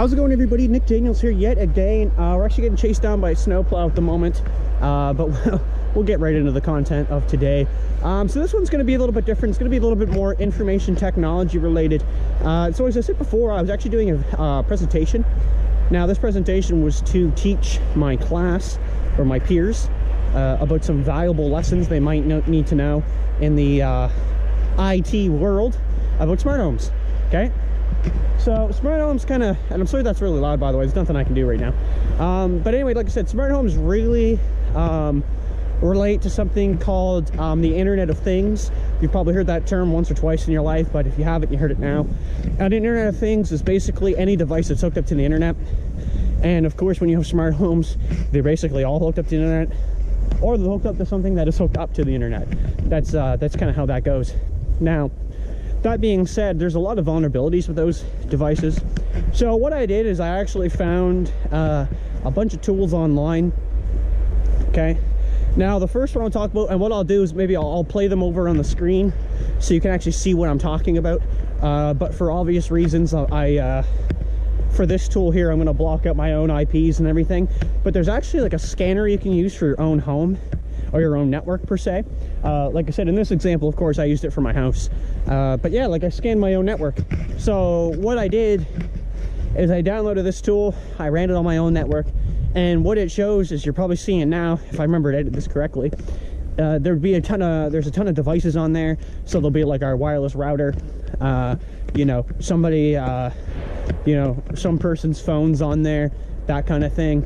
How's it going, everybody? Nick Daniels here yet again. We're actually getting chased down by a snowplow at the moment, but we'll get right into the content of today. So this one's going to be a little bit different. It's going to be a little bit more information technology related. So as I said before, I was actually doing a presentation. Now this presentation was to teach my class, or my peers, about some valuable lessons they might need to know in the IT world about smart homes. Okay, so smart homes kind of, and I'm sorry that's really loud, by the way, there's nothing I can do right now. But anyway, like I said, smart homes really relate to something called the Internet of Things. You've probably heard that term once or twice in your life, but if you haven't, you heard it now. And the Internet of Things is basically any device that's hooked up to the internet. And of course, when you have smart homes, they're basically all hooked up to the internet, or they're hooked up to something that is hooked up to the internet. That's kind of how that goes. Now, that being said, there's a lot of vulnerabilities with those devices. So what I did is I actually found a bunch of tools online. Okay, now the first one I'll talk about, and what I'll do is maybe I'll play them over on the screen so you can actually see what I'm talking about. But for obvious reasons, for this tool here, I'm going to block out my own IPs and everything. But there's actually like a scanner you can use for your own home, or your own network per se. Like I said, in this example, of course, I used it for my house. But yeah, like I scanned my own network. So what I did is I downloaded this tool, I ran it on my own network, and what it shows is, you're probably seeing now, if I remember to edit this correctly, there's a ton of devices on there. So there'll be like our wireless router, you know, somebody, you know, some person's phones on there, that kind of thing.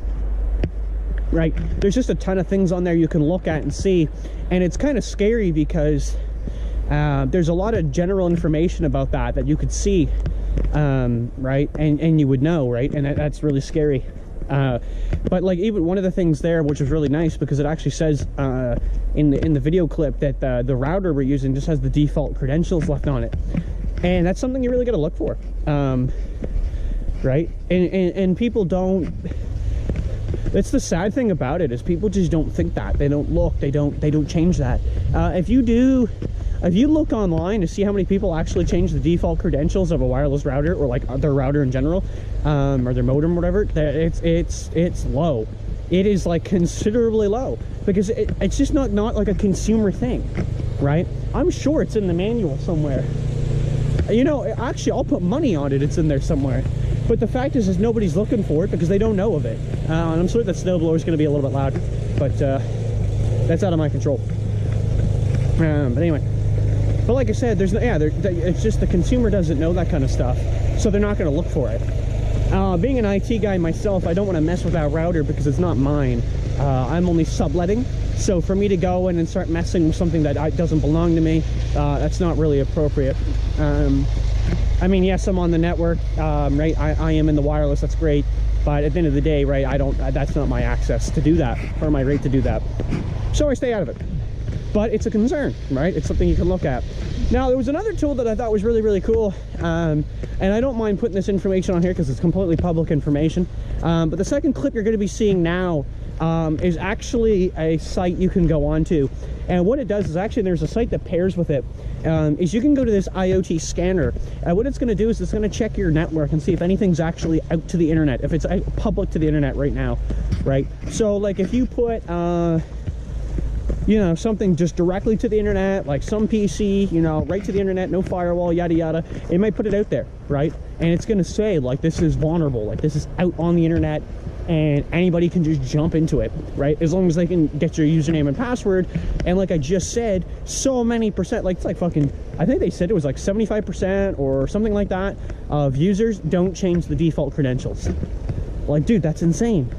Right, there's just a ton of things on there you can look at and see, and it's kind of scary because there's a lot of general information about that you could see, right, and you would know, right, and that's really scary. But like, even one of the things there, which was really nice, because it actually says in the video clip that the router we're using just has the default credentials left on it, and that's something you really got to look for, right, and people don't. That's the sad thing about it, is people just don't think that. They don't look, they don't change that. If you look online to see how many people actually change the default credentials of a wireless router, or like their router in general, or their modem or whatever, it's low. It is like considerably low, because it's just not like a consumer thing, right? I'm sure it's in the manual somewhere. You know, actually, I'll put money on it, it's in there somewhere. But the fact is nobody's looking for it because they don't know of it. And I'm sure that snowblower is going to be a little bit loud, but that's out of my control. But anyway, but like I said, there's no, yeah, it's just the consumer doesn't know that kind of stuff, so they're not going to look for it. Being an IT guy myself, I don't want to mess with that router because it's not mine. I'm only subletting, so for me to go in and start messing with something that doesn't belong to me, that's not really appropriate. I mean, yes, I'm on the network, right, I am in the wireless, that's great, but at the end of the day, right, that's not my access to do that, or my right to do that, so I stay out of it. But it's a concern, right? It's something you can look at. Now, there was another tool that I thought was really, really cool, and I don't mind putting this information on here because it's completely public information, but the second clip you're going to be seeing now is actually a site you can go on to, and what it does is, actually, there's a site that pairs with it, is you can go to this IOT scanner, and what it's going to do is it's going to check your network and see if anything's actually out to the internet, if it's public to the internet right now, right? So like, if you put you know, something just directly to the internet, like some PC, you know, right to the internet, no firewall, yada yada, it might put it out there, right? And it's going to say, like, this is vulnerable, like this is out on the internet, and anybody can just jump into it, right? As long as they can get your username and password. And like I just said, so many percent, like, it's like fucking, I think they said it was like 75% or something like that of users don't change the default credentials. Like, dude, that's insane.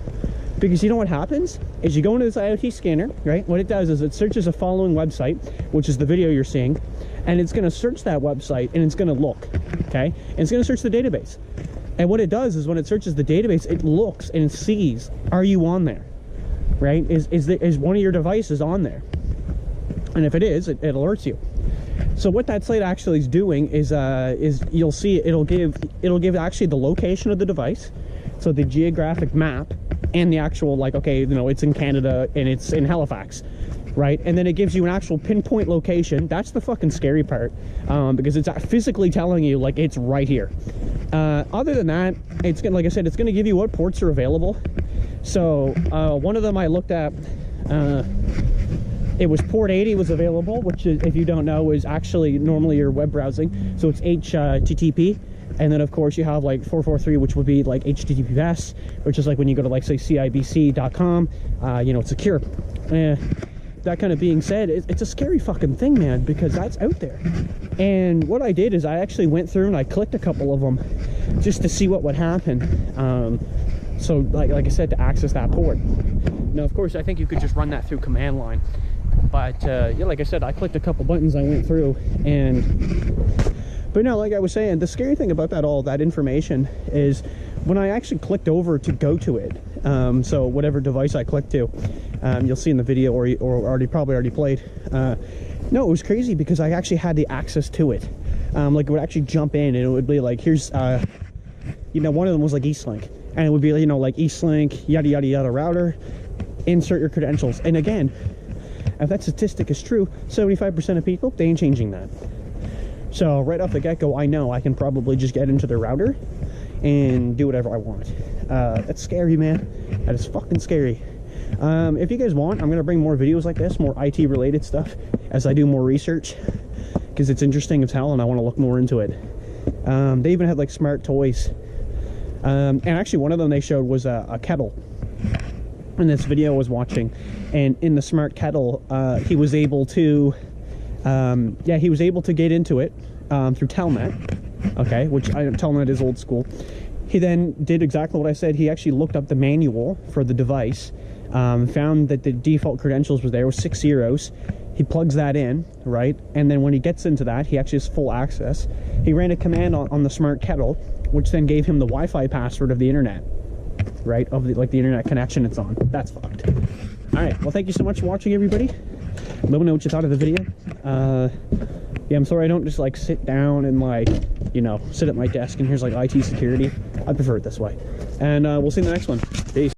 Because you know what happens is, you go into this IoT scanner, right? What it does is it searches a following website, which is the video you're seeing, and it's going to search that website, and it's going to look, okay? And it's going to search the database. And what it does is, when it searches the database, it looks and it sees, are you on there, right? Is one of your devices on there? And if it is, it alerts you. So what that site actually is doing is you'll see it'll give actually the location of the device, so the geographic map, and the actual, like, okay, you know, it's in Canada and it's in Halifax, right? And then it gives you an actual pinpoint location. That's the fucking scary part, because it's physically telling you like it's right here. Other than that, it's gonna, like I said, it's gonna give you what ports are available. So one of them I looked at, it was port 80 was available, which is, if you don't know, is actually normally your web browsing. So it's HTTP. And then of course you have like 443, which would be like HTTPS, which is like when you go to like say CIBC.com, you know, it's secure. That kind of being said, it's a scary fucking thing, man, because that's out there. And what I did is I actually went through and I clicked a couple of them just to see what would happen. So like I said, to access that port. Now, of course, I think you could just run that through command line. But yeah, like I said, I clicked a couple buttons, I went through, but no, like I was saying, the scary thing about that information is when I actually clicked over to go to it, so whatever device I clicked to, you'll see in the video, or probably already played. No, it was crazy because I actually had the access to it. Like it would actually jump in and it would be like, here's, you know, one of them was like Eastlink, and it would be, you know, like Eastlink, yada, yada, yada router, insert your credentials. And again, if that statistic is true, 75% of people, they ain't changing that. So right off the get-go, I know I can probably just get into the router and do whatever I want. That's scary, man. That is fucking scary. If you guys want, I'm gonna bring more videos like this, more IT related stuff, as I do more research, because it's interesting as hell and I want to look more into it. They even had like smart toys, and actually one of them they showed was a kettle. In this video I was watching, and in the smart kettle, he was able to he was able to get into it through Telnet, okay, which Telnet is old school. He then did exactly what I said. He actually looked up the manual for the device, found that the default credentials were there with 6 zeros. He plugs that in, right, and then when he gets into that, he actually has full access. He ran a command on the smart kettle, which then gave him the Wi-Fi password of the internet, right, of the, like the internet connection it's on. That's fucked. All right, well, thank you so much for watching, everybody. Let me know what you thought of the video. Yeah, I'm sorry I don't just like sit down and like, you know, sit at my desk and here's like IT security. I prefer it this way. And we'll see you in the next one. Peace.